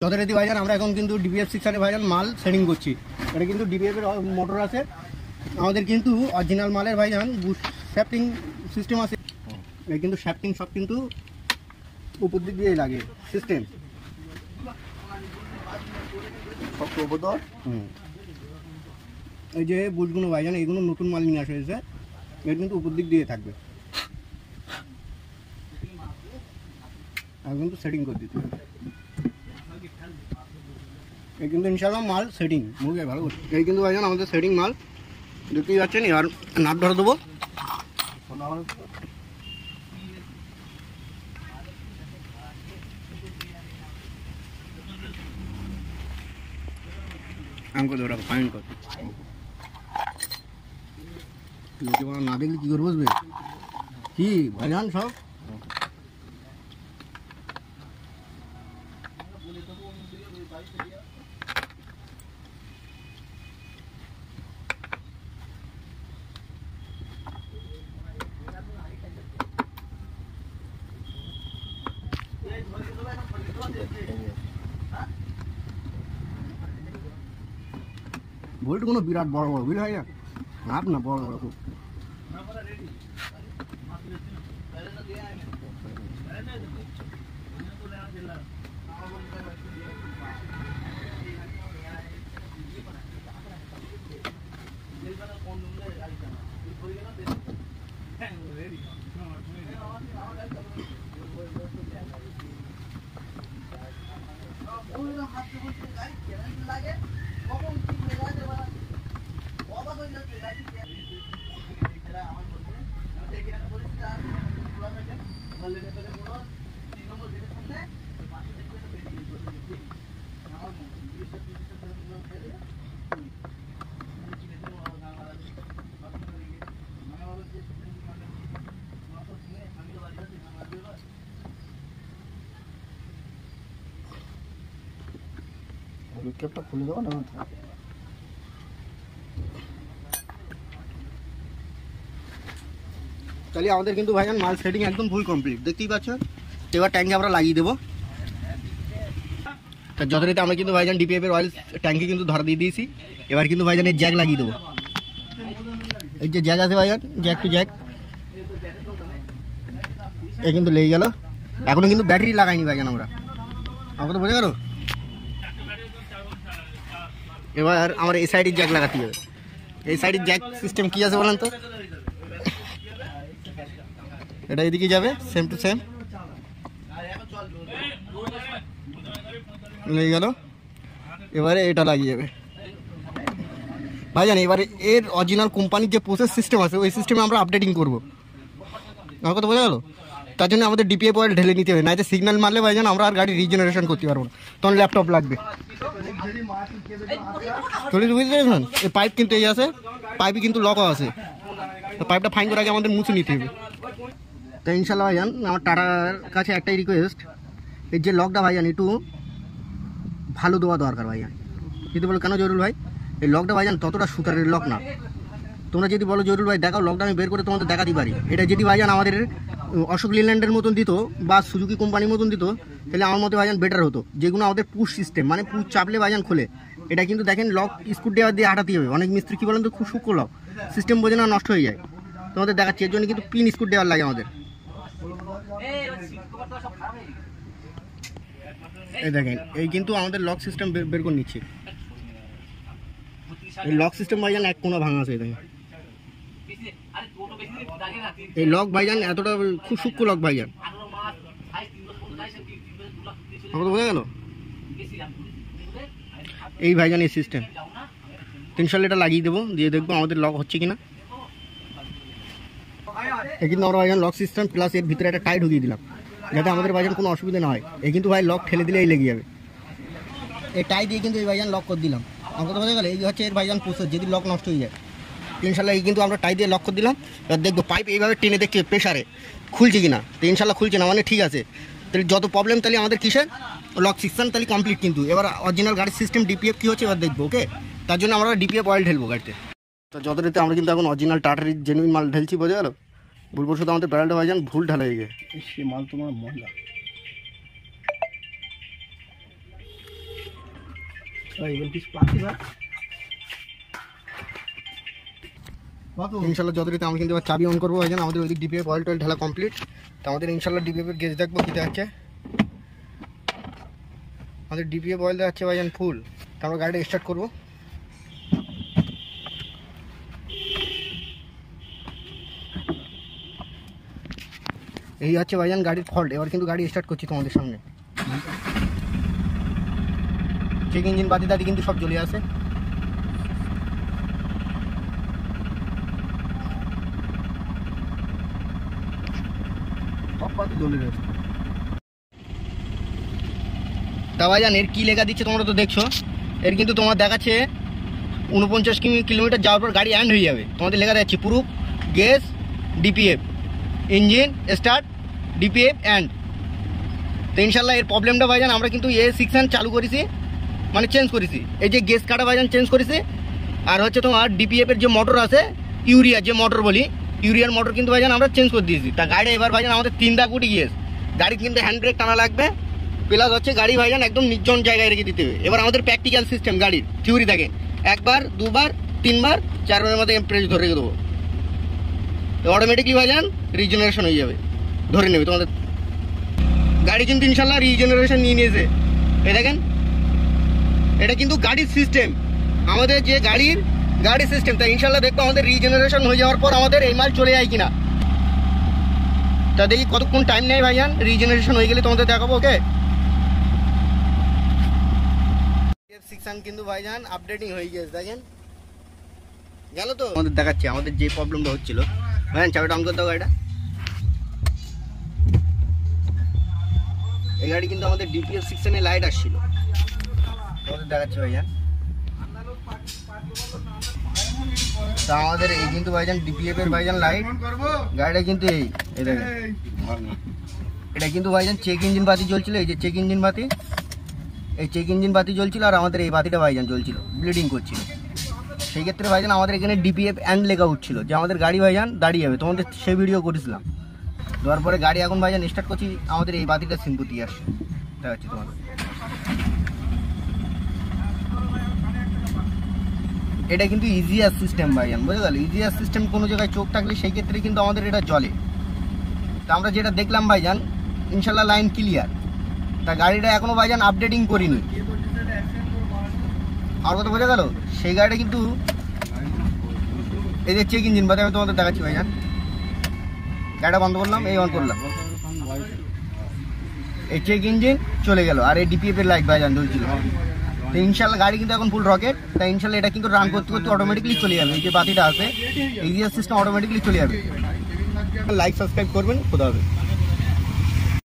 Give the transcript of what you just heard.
যথারীতি ভাইজান আমরা এখন কিন্তু ডিপিএফ 600 ভাইজান মাল সেটিং করছি। এটা কিন্তু ডিপিএফ এর মোটর আছে, আমাদের কিন্তু অরিজিনাল মালের ভাইজান শ্যাফটিং সিস্টেম আছে। এটা কিন্তু শ্যাফটিং সব কিন্তু উপর দিক দিয়ে লাগে সিস্টেম সব উপর। এই যে বুশগুলো ভাইজান এইগুলো নতুন মাল নিয়ে আসা হয়েছে, এটা কিন্তু উপর দিক দিয়ে থাকবে। আর কিন্তু সেটিং করে দিতে হবে, এই কিন্তু ইনশাআল্লাহ মাল সেটিং মুখে ভালো করছে। এই কিন্তু ভাইজান আমাদের সেটিং মাল দেখতেই পাচ্ছেন। এবার নাপ ধরে দেবো। আমাকে ধরা ফাইন কর লোকে না দেখলে কি করে বসবে কি ভাইজান সব। ভোল্ট কোনো বিরাট বড় বড় বিল হয় না, আপ না বড় বড় খুব। ক্যাপটা খুলে দেবো না। তাহলে আমাদের কিন্তু ভাইজান মাল সেটিং একদম ফুল কমপ্লিট দেখতেই পাচ্ছ। এবার ট্যাঙ্কি আমরা লাগিয়ে দেবো। তো যথারীতি আমরা কিন্তু ভাইজান ডিপিএফ এর অয়েল ট্যাঙ্কি কিন্তু ধরা দিয়ে দিয়েছি। এবার কিন্তু ভাইজান এর জ্যাক লাগিয়ে দেবো। এই যে জ্যাক আছে ভাইজান, জ্যাক টু জ্যাক এ কিন্তু লেগে গেল। এখনো কিন্তু ব্যাটারি লাগাইনি ভাইজান আমরা, আমাকে তো বোঝা গেল। এবার আমার এই সাইডের জ্যাক লাগাতে হবে। এই সাইডের জ্যাক সিস্টেম কি আছে বলেন তো? এটা এদিকে যাবে সেম টু সেম লেগে গেল। এবারে এটা লাগিয়ে যাবে ভাইজান। এবারে এর অরিজিনাল কোম্পানির যে প্রসেস সিস্টেম আছে ওই সিস্টেমে আমরা আপডেটিং করবো, আমার কথা বোঝা গেল। তার জন্য আমাদের ডিপিএফ অয়েল ঢেলে নিতে হবে, না যে সিগন্যাল মারলে ভাইজান আমরা আর গাড়ি রিজেনারেশন করতে পারবো না, তখন ল্যাপটপ লাগবে। বুঝতে পেরেছেন? এই পাইপ কিন্তু এই আছে, পাইপই কিন্তু লকও আছে। তো পাইপটা ফাইন করার আগে আমাদের মুছে নিতে হবে। তো ইনশাল্লাহ ভাইজান আমার টাটার কাছে একটাই রিকোয়েস্ট, এই যে লকটা ভাইজান একটু ভালো দেওয়া দরকার ভাইজান। যদি বলো কেন জরুল ভাই, এই লকটা ভাইজান ততটা সুতারের লক না। তোমরা যদি বলো জরুল ভাই দেখাও, লকটা আমি বের করে তোমাদের দেখাতে পারি। এটা যদি ভাইজান আমাদের অশোক লিল্যান্ডের মতন দিত বা সুজুকি কোম্পানির মতন দিত, তাহলে আমার মতে ভাইজান বেটার হতো। যেগুলো আমাদের পুশ সিস্টেম, মানে পুশ চাপলে ভাইজান খোলে। এটা কিন্তু দেখেন লক স্ক্রু ড্রাইভার দিয়ে হাঁটাতে হবে। অনেক মিস্ত্রি কি বলেন তো খুব সূক্ষ্ম লক, সিস্টেম বোঝে না, নষ্ট হয়ে যায়। তোমাদের দেখাচ্ছি, এর জন্য কিন্তু পিন স্ক্রু ড্রাইভার লাগে আমাদের। এই দেখেন এই কিন্তু আমাদের লক সিস্টেম বের করে নিচ্ছে। এই লক সিস্টেম ভাইজান এক কোনা ভাঙা আছে। দেখেন এই লক ভাইজান এতটা খুব সূক্ষ্ম লক ভাইজান, আমাকে বোঝা গেল। এই ভাইজান এই সিস্টেম 300 লিটার লাগিয়ে দেবো, দিয়ে দেখবো আমাদের লক হচ্ছে কিনা। এই কিন্তু আমরা ভাইজান লক সিস্টেম প্লাস এর ভিতরে একটা টাই ঢুকিয়ে দিলাম, যাতে আমাদের ভাইজান কোনো অসুবিধা না হয়। এই কিন্তু ভাই লক ঠেলে দিলে এই লেগে যাবে। এই টাই দিয়ে কিন্তু এই ভাইজান লক করে দিলাম, আমাকে তো বোঝা গেল। এই হচ্ছে এর ভাইজান প্রসেস, যদি লক নষ্ট হয়ে যায়। ইনশাল্লাহ এই কিন্তু আমরা টাই দিয়ে লক করে দিলাম। এবার দেখবো পাইপ এইভাবে টেনে দেখছি প্রেশারে খুলছে কিনা। তো ইনশাল্লাহ খুলছে না, মানে ঠিক আছে। তাহলে যত প্রবলেম তাহলে আমাদের কিসের লক সিস্টেম তাহলে কমপ্লিট। কিন্তু এবার অরিজিনাল গাড়ির সিস্টেম ডিপিএফ কী হচ্ছে এবার দেখবো। ওকে, তার জন্য আমরা ডিপিএফ অয়েল ঢেলবো গাড়িতে। তো যথারীতি আমরা কিন্তু এখন অরিজিনাল টাটার জেনুইন মাল ঢেলছি, বোঝা গেল। ভুলবো শুধু আমাদের প্যারালটা ভাইজান ভুল ঢালা হয়ে গিয়ে সে মাল তোমার মহলা। ইনশাল্লাহ যতটা আমি কিন্তু চাবি অন করবো ভাইজান। আমাদের ওইদিক ডিপিএফ অয়েল টয়েল ঢালা কমপ্লিট। তো আমাদের ইনশাল্লাহ ডিপিএফের গেজ দেখবো কী দেখাচ্ছে। আমাদের ডিপিএফ অয়েল দেখাচ্ছে ভাইজান ফুল। তো আমরা গাড়িটা স্টার্ট করবো। এই হচ্ছে ভাইজান গাড়ির ফল্ট। এবার কিন্তু গাড়ি স্টার্ট করছি তোমাদের সামনে। চেক ইঞ্জিন বাতি দাঁড়িয়ে কিন্তু সব জ্বলে আসে। তা ভাইজান এর কী লেখা দিচ্ছে তোমরা তো দেখছো। এর কিন্তু তোমার দেখাচ্ছে 49 কিলোমিটার যাওয়ার পর গাড়ি অ্যান্ড হয়ে যাবে। তোমাদের লেখা যাচ্ছে proof guess DPF engine start DPF and. তো ইনশাল্লাহ এর প্রবলেমটা ভাইজান আমরা কিন্তু এ সেকশন চালু করেছি, মানে চেঞ্জ করেছি। এই যে গেস কাটা ভাইজান চেঞ্জ করেছি। আর হচ্ছে তোমার ডিপিএফের যে মোটর আছে ইউরিয়া যে মোটর বলি, ইউরিয়ার মোটর কিন্তু ভাইজান আমরা চেঞ্জ করে দিয়েছি। তা গাড়ি এবার ভাইজান আমাদের 3 দাগ উঠে গিয়েছে। গাড়ি কিন্তু হ্যান্ড ব্রেক টানা লাগবে, প্লাস হচ্ছে গাড়ি ভাইজান একদম নির্জন জায়গায় রেখে দিতে হবে। এবার আমাদের প্র্যাকটিক্যাল সিস্টেম গাড়ির থিওরি থাকে 1 বার 2 বার 3 বার 4 বারের মধ্যে প্রেস ধরে রেখে দেবো। অটোমেটিকলি ভাইজান রিজেনারেশন হয়ে যাবে, ধরে নেবে তোমাদের। গাড়ি কিন্তু ইনশাল্লাহ রিজেনারেশন নিয়ে নিয়েছে। এই দেখেন এটা কিন্তু গাড়ির সিস্টেম, আমাদের যে গাড়ির সিস্টেম। তাই ইনশাল্লাহ দেখবো আমাদের রিজেনারেশন হয়ে যাওয়ার পর আমাদের এই মাল চলে যায় কিনা। তা দেখি কতক্ষণ টাইম নেয় ভাইজান। রিজেনারেশন হয়ে গেলে তোমাদের দেখাবো। ওকে সেকশন কিন্তু ভাইজান আপডেটিং হয়ে গেছে, দেখেন গেল তো। আমাদের দেখাচ্ছি আমাদের যে প্রবলেমটা হচ্ছিল। ভাইজান চাবিটা অন করে দাও গাড়িটা। এই গাড়ি কিন্তু আমাদের ডিপিএফ সেকশনে লাইট আসছিল, তোমাদের দেখাচ্ছি ভাইজান। তা আমাদের এই কিন্তু ভাইজান ডিপিএফ এর ভাইজান লাইট। গাড়িটা কিন্তু এই দেখেন এটা কিন্তু ভাইজান চেক ইঞ্জিন বাতি জ্বলছিল। এই যে চেক ইঞ্জিন বাতি, এই চেক ইঞ্জিন বাতি জ্বলছিল। আর আমাদের এই বাতিটা ভাইজান জ্বলছিল, ব্লিডিং করছিল। সেই ক্ষেত্রে ভাইজান আমাদের এখানে ডিপিএফ অ্যান্ড লেখা উঠছিল যে আমাদের গাড়ি ভাইজান দাঁড়িয়ে যাবে। তোমাদের সেই ভিডিও করেছিলাম। দেওয়ার পরে গাড়ি এখন ভাইজান স্টার্ট করছি, আমাদের এই বাতিটা সিম্পতি আসছে। দেখাচ্ছি তোমাদের। এটা কিন্তু ইজিয়ার সিস্টেম ভাইজান, বুঝে গেল। ইজিয়ার সিস্টেম কোনো জায়গায় চোখ থাকলে সেই ক্ষেত্রে কিন্তু আমাদের এটা জ্বলে। তা আমরা যেটা দেখলাম ভাইজান ইনশাল্লাহ লাইন ক্লিয়ার। তা গাড়িটা এখনো ভাইজান আপডেটিং করিনি। আর কথা বোঝা গেল। সেই গাড়িটা কিন্তু এই যে চেক ইঞ্জিন বাদে আমি তোমাদের দেখাচ্ছি ভাইজান। গাড়িটা বন্ধ করলাম, এই অন করলাম, এই চেক ইঞ্জিন চলে গেল। আর এই ডিপিএফ এর লাইট ভাইজান জ্বলছিল। তো ইনশাল্লাহ গাড়ি কিন্তু এখন ফুল রকেট। তাই ইনশাল্লাহ এটা কিন্তু রান করতে করতে অটোমেটিকলি চলে যাবে। এই যে বাতিটা আছে ইজিয়ার সিস্টেম অটোমেটিকলি চলে যাবে। লাইক সাবস্ক্রাইব করবেন, খোদা হবে।